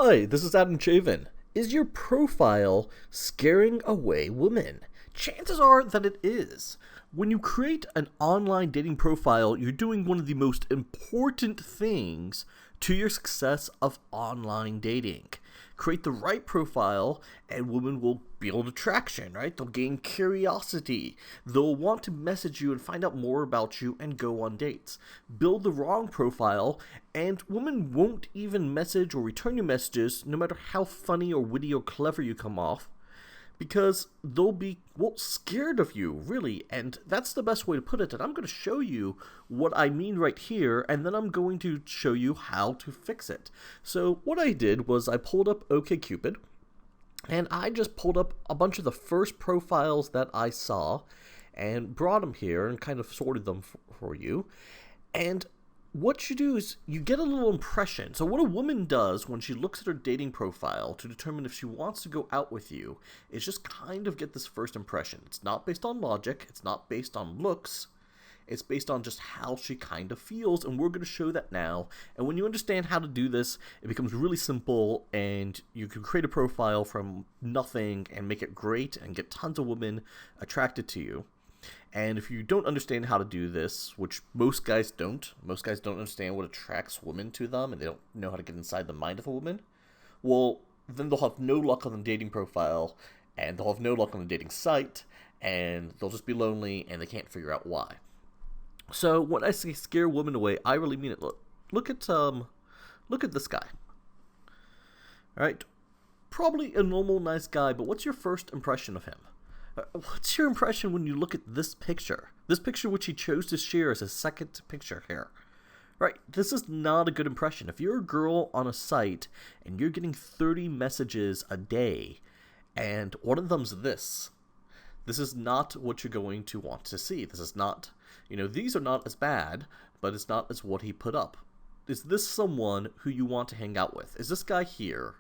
Hi, this is Adam Chavin. Is your profile scaring away women? Chances are that it is. When you create an online dating profile, you're doing one of the most important things to your success of online dating. Create the right profile, and women will build attraction, right? They'll gain curiosity. They'll want to message you and find out more about you and go on dates. Build the wrong profile, and women won't even message or return your messages, no matter how funny or witty or clever you come off, because they'll be, well, scared of you, really. And that's the best way to put it. And I'm going to show you what I mean right here, and then I'm going to show you how to fix it. So what I did was I pulled up OkCupid, and I just pulled up a bunch of the first profiles that I saw and brought them here and kind of sorted them for you. And what you do is you get a little impression. So what a woman does when she looks at her dating profile to determine if she wants to go out with you is just kind of get this first impression. It's not based on logic. It's not based on looks. It's based on just how she kind of feels, and we're going to show that now. And when you understand how to do this, it becomes really simple, and you can create a profile from nothing and make it great and get tons of women attracted to you. And if you don't understand how to do this, which most guys don't understand what attracts women to them, and they don't know how to get inside the mind of a woman, well, then they'll have no luck on the dating profile, and they'll have no luck on the dating site, and they'll just be lonely, and they can't figure out why. So when I say scare women away, I really mean it. Look at this guy. All right, probably a normal, nice guy, but what's your first impression of him? What's your impression when you look at this picture? This picture which he chose to share as his second picture here. Right, this is not a good impression. If you're a girl on a site and you're getting 30 messages a day, and one of them's this is not what you're going to want to see. This is not, these are not as bad, but it's not as what he put up. Is this someone who you want to hang out with? Is this guy here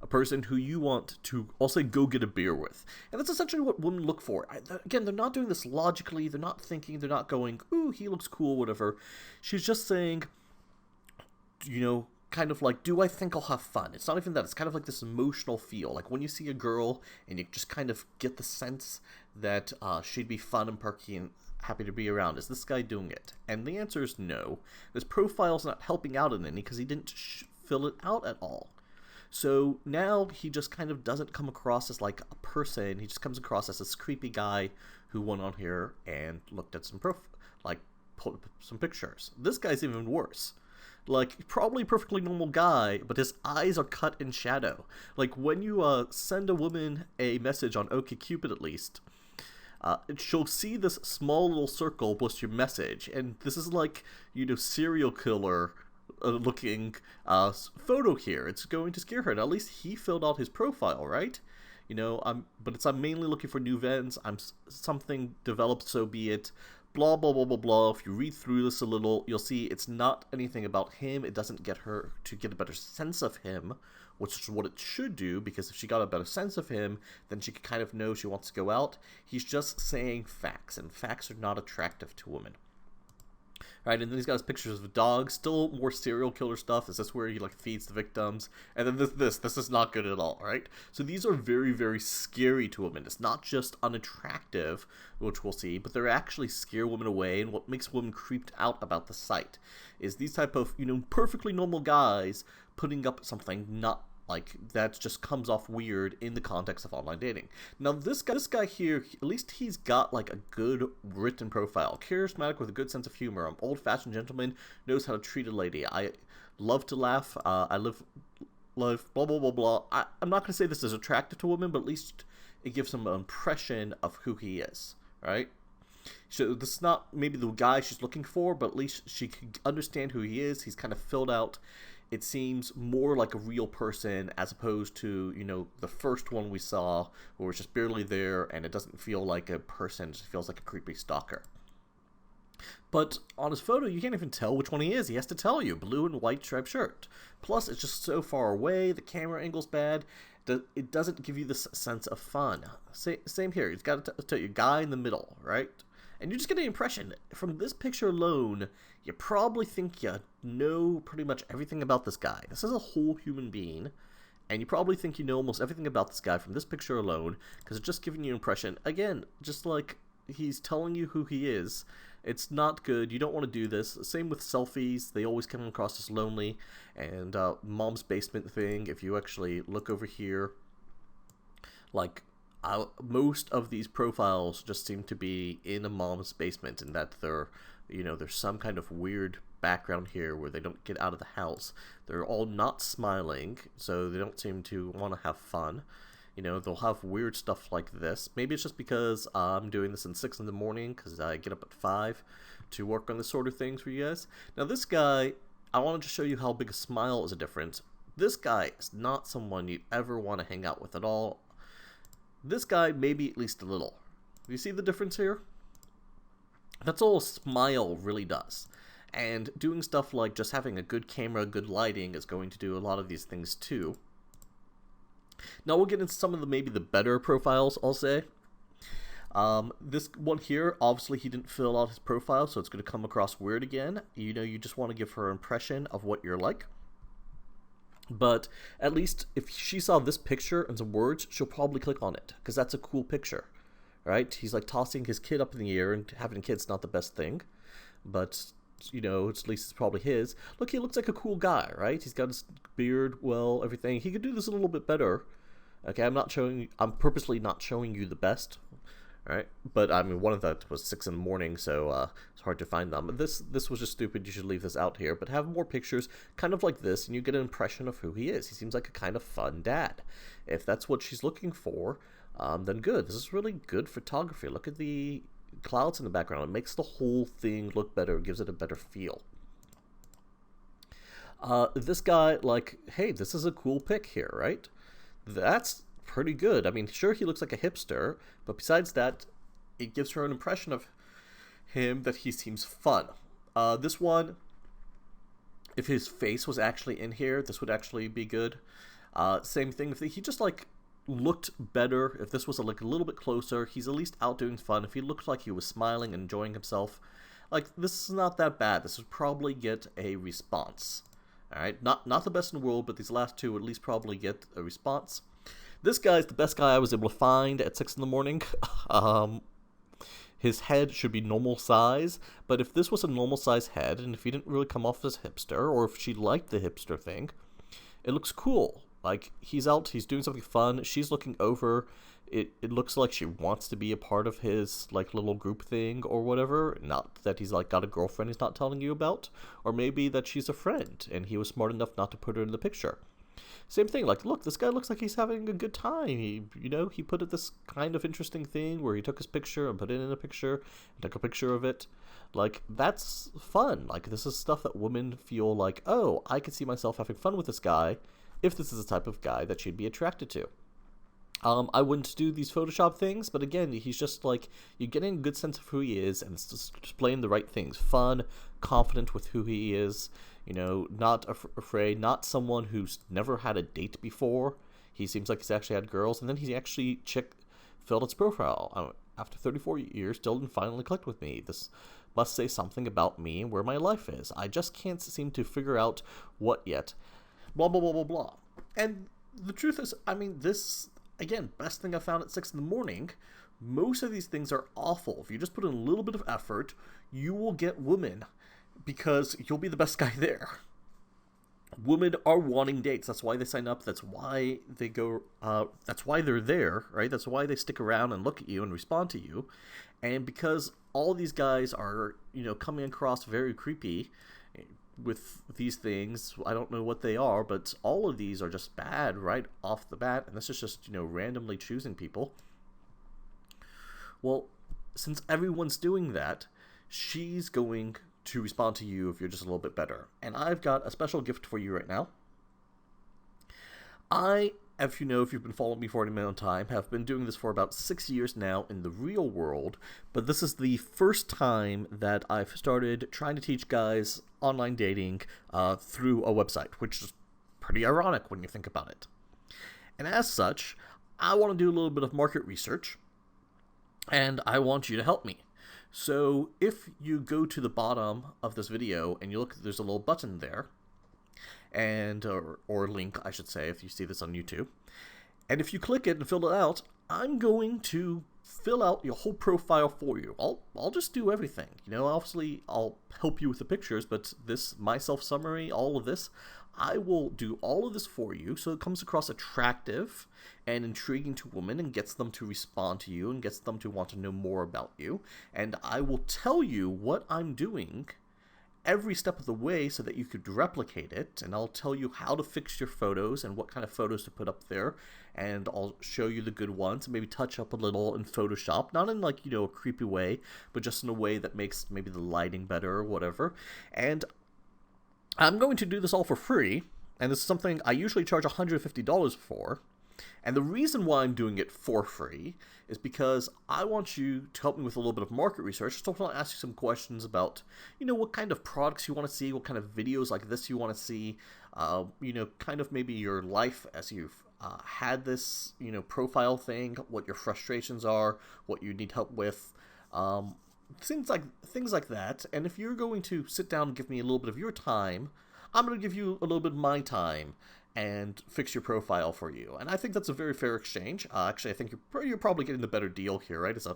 a person who you want to, I'll say, go get a beer with? And that's essentially what women look for. Again, they're not doing this logically. They're not thinking. They're not going, ooh, he looks cool, whatever. She's just saying, kind of like, do I think I'll have fun? It's not even that. It's kind of like this emotional feel. Like when you see a girl and you just kind of get the sense that she'd be fun and perky and happy to be around. Is this guy doing it? And the answer is no. This profile's not helping out in any because he didn't fill it out at all. So now he just kind of doesn't come across as like a person. He just comes across as this creepy guy who went on here and looked at some pulled up some pictures. This guy's even worse. Like, probably a perfectly normal guy, but his eyes are cut in shadow. Like, when you send a woman a message on OkCupid, at least, she'll see this small little circle plus your message, and this is like, serial killer looking photo here. It's going to scare her. And at least he filled out his profile, right? I'm mainly looking for new vents. I'm something developed, so be it. Blah, blah, blah, blah, blah. If you read through this a little, you'll see it's not anything about him. It doesn't get her to get a better sense of him, which is what it should do, because if she got a better sense of him, then she could kind of know she wants to go out. He's just saying facts, and facts are not attractive to women. Right, and then he's got his pictures of dogs, still more serial killer stuff. Is this where he feeds the victims? And then this is not good at all, right? So these are very, very scary to women. It's not just unattractive, which we'll see, but they're actually scare women away. And what makes women creeped out about the site is these type of, perfectly normal guys putting up something not like that just comes off weird in the context of online dating. Now this guy here, at least he's got like a good written profile. Charismatic with a good sense of humor. An old-fashioned gentleman, knows how to treat a lady. I love to laugh. I live blah blah blah blah. I'm not gonna say this is attractive to women, but at least it gives them an impression of who he is, right? So this is not maybe the guy she's looking for, but at least she can understand who he is. He's kind of filled out. It seems more like a real person as opposed to, the first one we saw where it's just barely there and it doesn't feel like a person. It just feels like a creepy stalker. But on his photo, you can't even tell which one he is. He has to tell you. Blue and white striped shirt. Plus, it's just so far away. The camera angle's bad. It doesn't give you this sense of fun. Same here. He's got to tell you, guy in the middle, right? And you just get an impression from this picture alone, you probably think you know pretty much everything about this guy. This is a whole human being, and you probably think you know almost everything about this guy from this picture alone, because it's just giving you an impression. Again, just like he's telling you who he is. It's not good. You don't want to do this. Same with selfies. They always come across as lonely. And mom's basement thing, if you actually look over here, like most of these profiles just seem to be in a mom's basement, and that they're, there's some kind of weird background here where they don't get out of the house. They're all not smiling, so they don't seem to want to have fun. They'll have weird stuff like this. Maybe it's just because I'm doing this in 6 in the morning because I get up at 5 to work on this sort of things for you guys. Now this guy, I wanted to show you how big a smile is a difference. This guy is not someone you ever want to hang out with at all. This guy, maybe at least a little. Do you see the difference here? That's all a smile really does. And doing stuff like just having a good camera, good lighting is going to do a lot of these things too. Now we'll get into some of maybe the better profiles, I'll say. This one here, obviously he didn't fill out his profile, so it's going to come across weird again. You just want to give her an impression of what you're like. But at least if she saw this picture and some words, she'll probably click on it, because that's a cool picture, right? He's like tossing his kid up in the air, and having a kid's not the best thing, but at least it's probably his. Look, he looks like a cool guy, right? He's got his beard, well, everything. He could do this a little bit better. Okay, I'm purposely not showing you the best, right? But I mean, one of that was 6 in the morning, so it's hard to find them. This was just stupid. You should leave this out here, but have more pictures kind of like this, and you get an impression of who he is. He seems like a kind of fun dad. If that's what she's looking for, then good. This is really good photography. Look at the clouds in the background. It makes the whole thing look better. It gives it a better feel. This guy, like, hey, this is a cool pic here, right? That's pretty good. I mean, sure, he looks like a hipster, but besides that, it gives her an impression of him that he seems fun. This one, if his face was actually in here, this would actually be good. Same thing, if he just, like, looked better, if this was like a little bit closer, he's at least out doing fun. If he looked like he was smiling and enjoying himself, like, this is not that bad. This would probably get a response. Alright, not the best in the world, but these last two would at least probably get a response. This guy's the best guy I was able to find at 6 in the morning. His head should be normal size, but if this was a normal size head, and if he didn't really come off as hipster, or if she liked the hipster thing, it looks cool. Like, he's out, he's doing something fun, she's looking over, it looks like she wants to be a part of his, like, little group thing or whatever. Not that he's, like, got a girlfriend he's not telling you about, or maybe that she's a friend, and he was smart enough not to put her in the picture. Same thing, like, look, this guy looks like he's having a good time. He put it this kind of interesting thing where he took his picture and put it in a picture, and took a picture of it. Like, that's fun. Like, this is stuff that women feel like, oh, I could see myself having fun with this guy, if this is the type of guy that she'd be attracted to. I wouldn't do these Photoshop things, but again, he's just like, you're getting a good sense of who he is, and it's just displaying the right things. Fun, confident with who he is, not afraid, not someone who's never had a date before. He seems like he's actually had girls, and then he actually filled its profile. After 34 years, Dylan finally clicked with me. This must say something about me and where my life is. I just can't seem to figure out what yet. Blah, blah, blah, blah, blah. And the truth is, I mean, this, again, best thing I found at 6 in the morning. Most of these things are awful. If you just put in a little bit of effort, you will get women, because you'll be the best guy there. Women are wanting dates. That's why they sign up. That's why they go, that's why they're there, right? That's why they stick around and look at you and respond to you. And because all these guys are, coming across very creepy with these things, I don't know what they are, but all of these are just bad right off the bat, and this is just, randomly choosing people. Well, since everyone's doing that, she's going to respond to you if you're just a little bit better. And I've got a special gift for you right now. If you've been following me for any amount of time, have been doing this for about 6 years now in the real world, but this is the first time that I've started trying to teach guys online dating through a website, which is pretty ironic when you think about it. And as such, I want to do a little bit of market research, and I want you to help me. So if you go to the bottom of this video and you look, there's a little button there, and or link, I should say, if you see this on YouTube. And if you click it and fill it out, I'm going to fill out your whole profile for you. I'll just do everything. You know, obviously I'll help you with the pictures, but my self-summary, all of this, I will do all of this for you so it comes across attractive and intriguing to women and gets them to respond to you and gets them to want to know more about you. And I will tell you what I'm doing every step of the way so that you could replicate it, and I'll tell you how to fix your photos and what kind of photos to put up there, and I'll show you the good ones and maybe touch up a little in Photoshop, not in like, you know, a creepy way, but just in a way that makes maybe the lighting better or whatever. And I'm going to do this all for free, and this is something I usually charge $150 for. And the reason why I'm doing it for free is because I want you to help me with a little bit of market research. So I want to ask you some questions about, you know, what kind of products you want to see, what kind of videos like this you want to see, you know, kind of maybe your life as you've had this, you know, profile thing, what your frustrations are, what you need help with, things like that. And if you're going to sit down and give me a little bit of your time, I'm going to give you a little bit of my time and fix your profile for you. And I think that's a very fair exchange. Actually, I think you're probably getting the better deal here, right? It's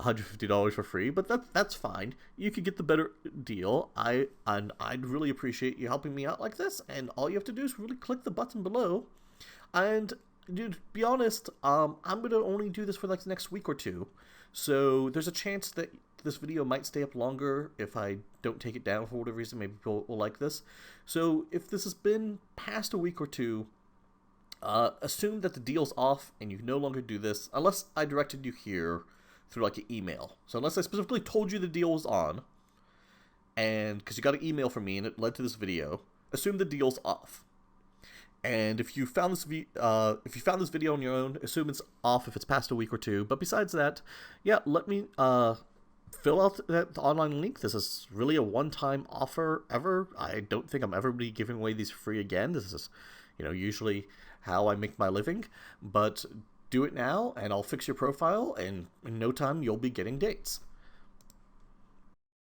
$150 for free, but that's fine. You could get the better deal. I'd really appreciate you helping me out like this. And all you have to do is really click the button below. And dude, to be honest, I'm gonna only do this for like the next week or two. So there's a chance that this video might stay up longer if I don't take it down for whatever reason. Maybe people will like this. So if this has been past a week or two, assume that the deal's off and you can no longer do this unless I directed you here through like an email. So unless I specifically told you the deal was on, and because you got an email from me and it led to this video, assume the deal's off. And if you found this video on your own, assume it's off if it's past a week or two. But besides that, yeah, let me fill out the online link. This is really a one-time offer ever. I don't think I'm ever be giving away these free again. This is, you know, usually how I make my living. But do it now, and I'll fix your profile, and in no time you'll be getting dates.